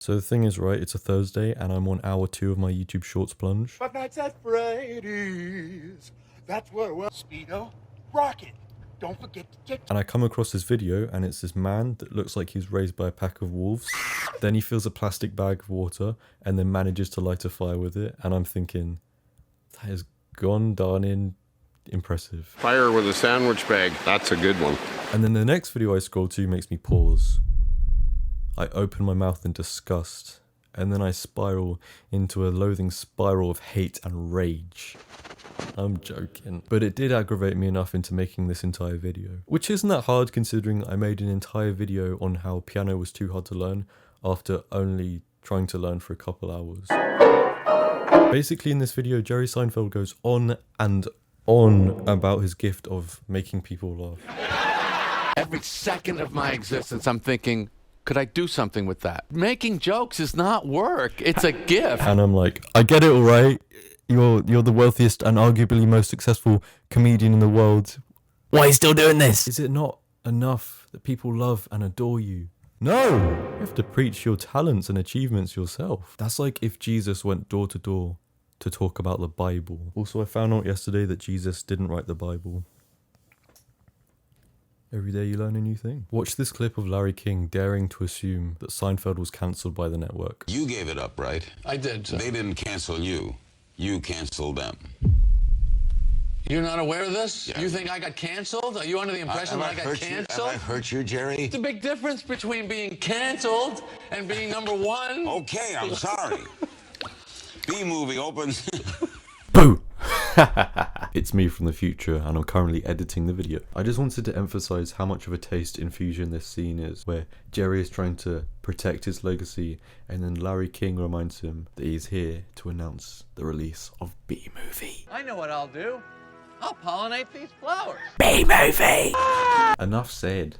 So the thing is, right, it's a Thursday and I'm on hour 2 of my YouTube Shorts plunge. But nights at Freddy's, that's where we're Speedo, rocket. Don't forget to check. And I come across this video and it's this man that looks like he's raised by a pack of wolves. Then he fills a plastic bag of water and then manages to light a fire with it. And I'm thinking, that is gone darn impressive. Fire with a sandwich bag. That's a good one. And then the next video I scroll to makes me pause. I open my mouth in disgust. And then I spiral into a loathing spiral of hate and rage. I'm joking. But it did aggravate me enough into making this entire video. Which isn't that hard considering I made an entire video on how piano was too hard to learn after only trying to learn for a couple hours. Basically in this video, Jerry Seinfeld goes on and on about his gift of making people laugh. Every second of my existence, I'm thinking, could I do something with that? Making jokes is not work. It's a gift. And I'm like, I get it, all right. You're the wealthiest and arguably most successful comedian in the world. Why are you still doing this? Is it not enough that people love and adore you? No! You have to preach your talents and achievements yourself. That's like if Jesus went door to door to talk about the Bible. Also, I found out yesterday that Jesus didn't write the Bible. Every day you learn a new thing. Watch this clip of Larry King daring to assume that Seinfeld was cancelled by the network. You gave it up, right? I did, sir. They didn't cancel you. You canceled them. You're not aware of this? Yeah. You think I got canceled? Are you under the impression that I got canceled? Have I hurt you, Jerry? There's a big difference between being canceled and being number one. Okay, I'm sorry. B-movie opens. Boo! It's me from the future and I'm currently editing the video. I just wanted to emphasize how much of a taste infusion this scene is, where Jerry is trying to protect his legacy and then Larry King reminds him that he's here to announce the release of B-movie. I know what I'll do. I'll pollinate these flowers. B-movie! Enough said.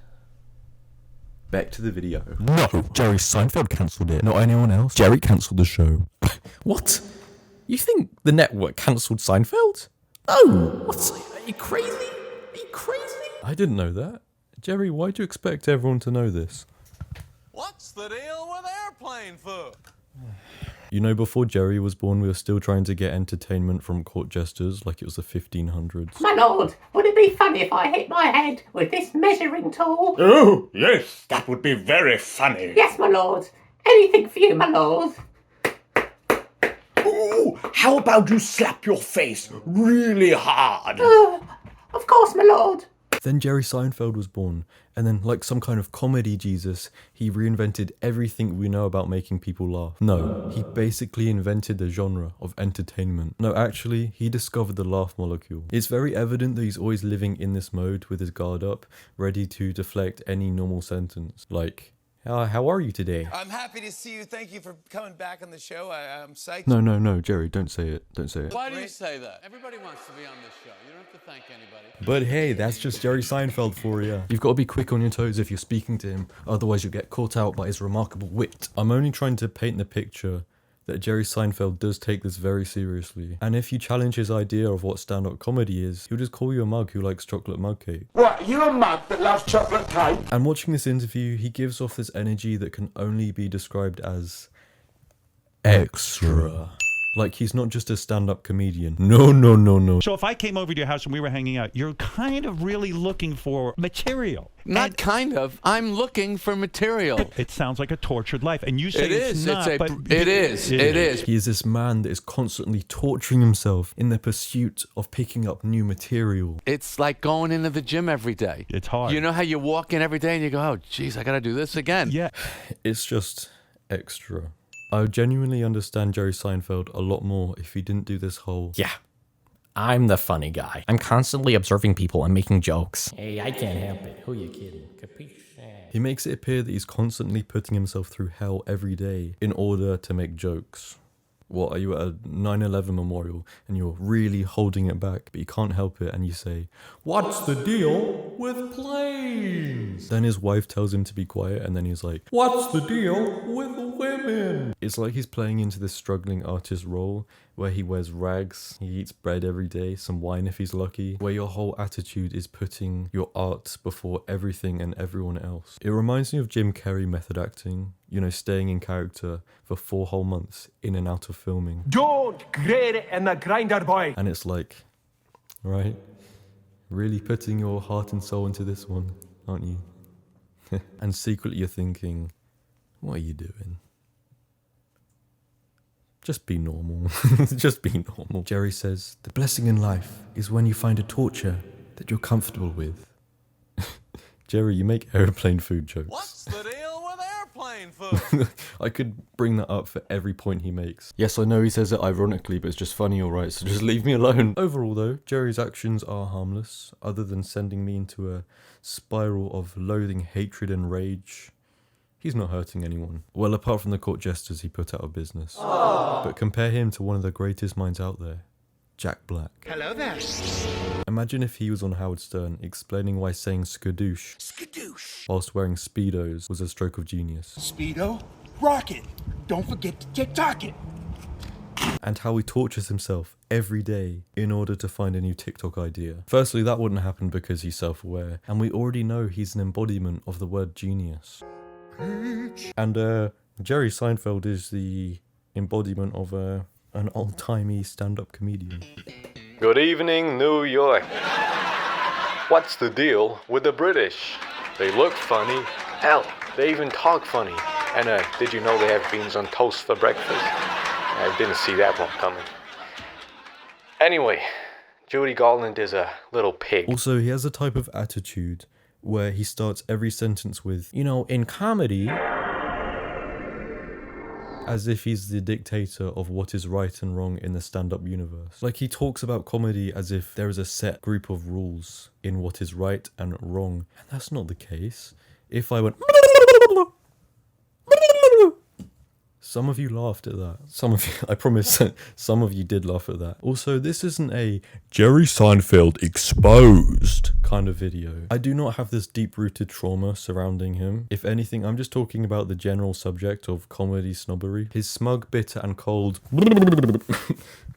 Back to the video. No, Jerry Seinfeld cancelled it, not anyone else. Jerry cancelled the show. What? You think the network cancelled Seinfeld? No! What? Are you crazy? Are you crazy? I didn't know that. Jerry, why do you expect everyone to know this? What's the deal with airplane food? You know, before Jerry was born, we were still trying to get entertainment from court jesters like it was the 1500s. My lord, would it be funny if I hit my head with this measuring tool? Oh, yes, that would be very funny. Yes, my lord. Anything for you, my lord. Oh, how about you slap your face really hard? Of course, my lord. Then Jerry Seinfeld was born, and then, like some kind of comedy Jesus, he reinvented everything we know about making people laugh. No, he basically invented the genre of entertainment. No, actually, he discovered the laugh molecule. It's very evident that he's always living in this mode with his guard up, ready to deflect any normal sentence. Like, how are you today? I'm happy to see you. Thank you for coming back on the show. I'm psyched. No, Jerry, don't say it. Don't say it. Why do you say that? Everybody wants to be on this show. You don't have to thank anybody. But hey, that's just Jerry Seinfeld for you. You've got to be quick on your toes if you're speaking to him, otherwise you'll get caught out by his remarkable wit. I'm only trying to paint the picture that Jerry Seinfeld does take this very seriously. And if you challenge his idea of what stand-up comedy is, he'll just call you a mug who likes chocolate mug cake. What, you a mug that loves chocolate cake? And watching this interview, he gives off this energy that can only be described as extra. Like he's not just a stand-up comedian. No. So if I came over to your house and we were hanging out, you're kind of really looking for material. Not kind of. I'm looking for material. It sounds like a tortured life, and you say It is. it's not. But It is. He is this man that is constantly torturing himself in the pursuit of picking up new material. It's like going into the gym every day. It's hard. You know how you walk in every day and you go, oh, geez, I got to do this again. Yeah. It's just extra. I would genuinely understand Jerry Seinfeld a lot more if he didn't do this whole, yeah, I'm the funny guy. I'm constantly observing people and making jokes. Hey, I can't help it. Who you kidding? Capiche? He makes it appear that he's constantly putting himself through hell every day in order to make jokes. What, are you at a 9/11 memorial and you're really holding it back, but you can't help it and you say, "What's the deal with planes?" Then his wife tells him to be quiet and then he's like, "What's the deal with women?" It's It's like he's playing into this struggling artist role where he wears rags, he eats bread every day, some wine if he's lucky, where your whole attitude is putting your art before everything and everyone else. It reminds me of Jim Carrey method acting, you know, staying in character for 4 whole months in and out of filming. Don't grate it in the grinder, boy. And it's like, right? Really putting your heart and soul into this one, aren't you? And secretly you're thinking, what are you doing? Just be normal. Just be normal. Jerry says, the blessing in life is when you find a torture that you're comfortable with. Jerry, you make airplane food jokes. What's the deal with airplane food? I could bring that up for every point he makes. Yes, I know he says it ironically, but it's just funny, alright, so just leave me alone. Overall though, Jerry's actions are harmless, other than sending me into a spiral of loathing, hatred and rage. He's not hurting anyone. Well, apart from the court jesters he put out of business. Aww. But compare him to one of the greatest minds out there, Jack Black. Hello there. Imagine if he was on Howard Stern explaining why saying skadoosh whilst wearing Speedos was a stroke of genius. Speedo, rocket. Don't forget to TikTok it. And how he tortures himself every day in order to find a new TikTok idea. Firstly, that wouldn't happen because he's self-aware, and we already know he's an embodiment of the word genius. And Jerry Seinfeld is the embodiment of an old-timey stand-up comedian. Good evening, New York. What's the deal with the British? They look funny. Hell, they even talk funny. And did you know they have beans on toast for breakfast? I didn't see that one coming. Anyway, Judy Garland is a little pig. Also, he has a type of attitude where he starts every sentence with, you know, in comedy, as if he's the dictator of what is right and wrong in the stand-up universe. Like, he talks about comedy as if there is a set group of rules in what is right and wrong, and that's not the case. If I went... Some of you laughed at that. Some of you, I promise, some of you did laugh at that. Also, this isn't a Jerry Seinfeld exposed kind of video. I do not have this deep-rooted trauma surrounding him. If anything, I'm just talking about the general subject of comedy snobbery. His smug, bitter, and cold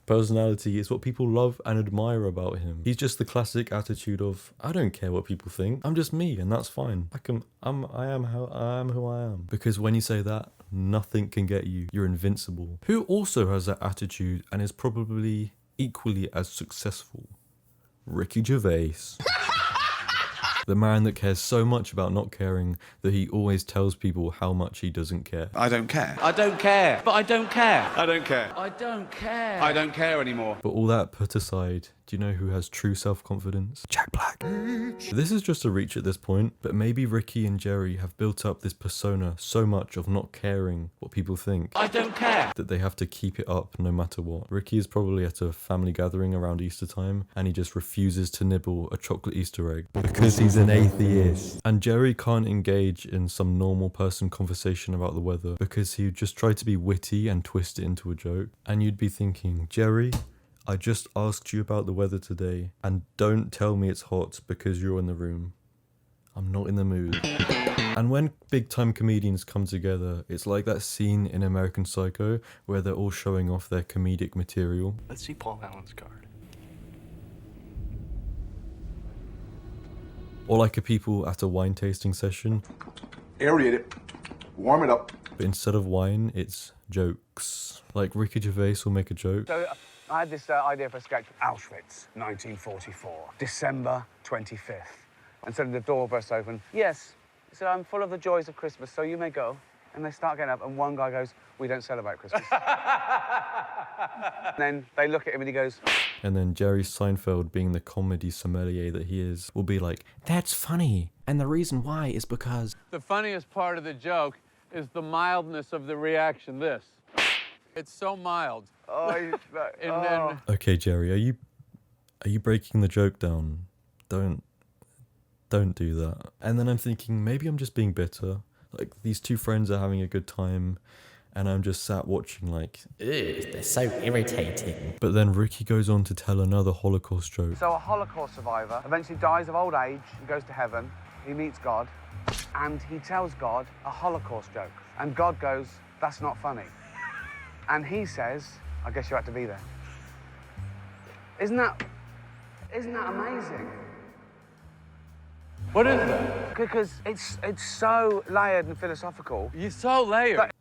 personality is what people love and admire about him. He's just the classic attitude of, I don't care what people think. I'm just me, and that's fine. I am who I am. Because when you say that, nothing can get you. You're invincible. Who also has that attitude and is probably equally as successful? Ricky Gervais. The man that cares so much about not caring that he always tells people how much he doesn't care. I don't care. I don't care. But I don't care. I don't care. I don't care. I don't care anymore. But all that put aside, do you know who has true self-confidence? Jack Black. This is just a reach at this point, but maybe Ricky and Jerry have built up this persona so much of not caring what people think. I don't care. That they have to keep it up no matter what. Ricky is probably at a family gathering around Easter time, and he just refuses to nibble a chocolate Easter egg because he's an atheist. And Jerry can't engage in some normal person conversation about the weather because he would just try to be witty and twist it into a joke. And you'd be thinking, Jerry, I just asked you about the weather today, and don't tell me it's hot because you're in the room. I'm not in the mood. And when big-time comedians come together, it's like that scene in American Psycho where they're all showing off their comedic material. Let's see Paul Allen's card. Or like a people at a wine tasting session. Aerate it. Warm it up. But instead of wine, it's jokes. Like Ricky Gervais will make a joke. So I had this idea for a sketch. Auschwitz, 1944, December 25th. And suddenly the door bursts open. Yes, he said, I'm full of the joys of Christmas, so you may go. And they start getting up, and one guy goes, we don't celebrate Christmas. And then they look at him and he goes... And then Jerry Seinfeld, being the comedy sommelier that he is, will be like, that's funny. And the reason why is because... The funniest part of the joke is the mildness of the reaction. This. It's so mild. Okay, Jerry, are you breaking the joke down? Don't do that. And then I'm thinking, maybe I'm just being bitter. Like, these two friends are having a good time, and I'm just sat watching like, ew, they're so irritating. But then Ricky goes on to tell another Holocaust joke. So a Holocaust survivor eventually dies of old age and goes to heaven. He meets God, and he tells God a Holocaust joke. And God goes, that's not funny. And he says, I guess you had to be there. Isn't that amazing? What is that? Because it's so layered and philosophical. You're so layered.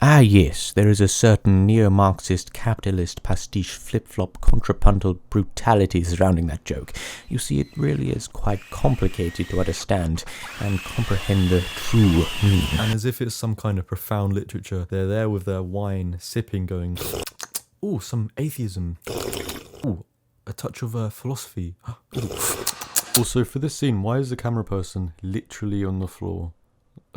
Ah yes, there is a certain neo-Marxist capitalist pastiche flip-flop contrapuntal brutality surrounding that joke. You see, it really is quite complicated to understand and comprehend the true meaning. And as if it's some kind of profound literature, they're there with their wine, sipping, going, ooh, some atheism. Ooh, a touch of philosophy. Also, for this scene, why is the camera person literally on the floor?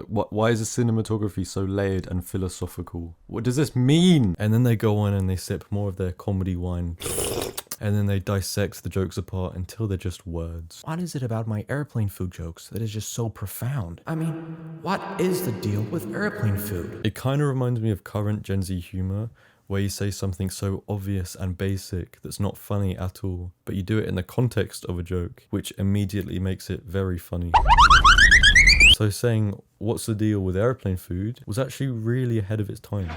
Why is the cinematography so layered and philosophical? What does this mean? And then they go on and they sip more of their comedy wine. And then they dissect the jokes apart until they're just words. What is it about my airplane food jokes that is just so profound? I mean, what is the deal with airplane food? It kind of reminds me of current Gen Z humor, where you say something so obvious and basic that's not funny at all, but you do it in the context of a joke, which immediately makes it very funny. So saying, what's the deal with airplane food, was actually really ahead of its time.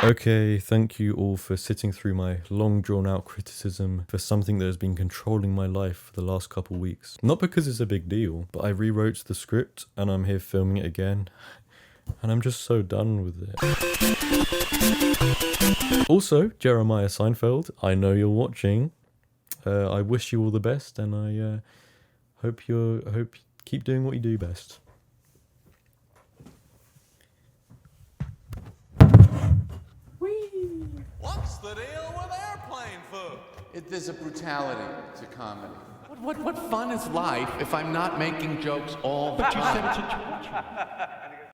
Okay, thank you all for sitting through my long drawn out criticism for something that has been controlling my life for the last couple weeks. Not because it's a big deal, but I rewrote the script and I'm here filming it again. And I'm just so done with it. Also, Jeremiah Seinfeld, I know you're watching. I wish you all the best, and I hope you keep doing what you do best. What's the deal with airplane food? There's a brutality to comedy. What fun is life if I'm not making jokes all the time?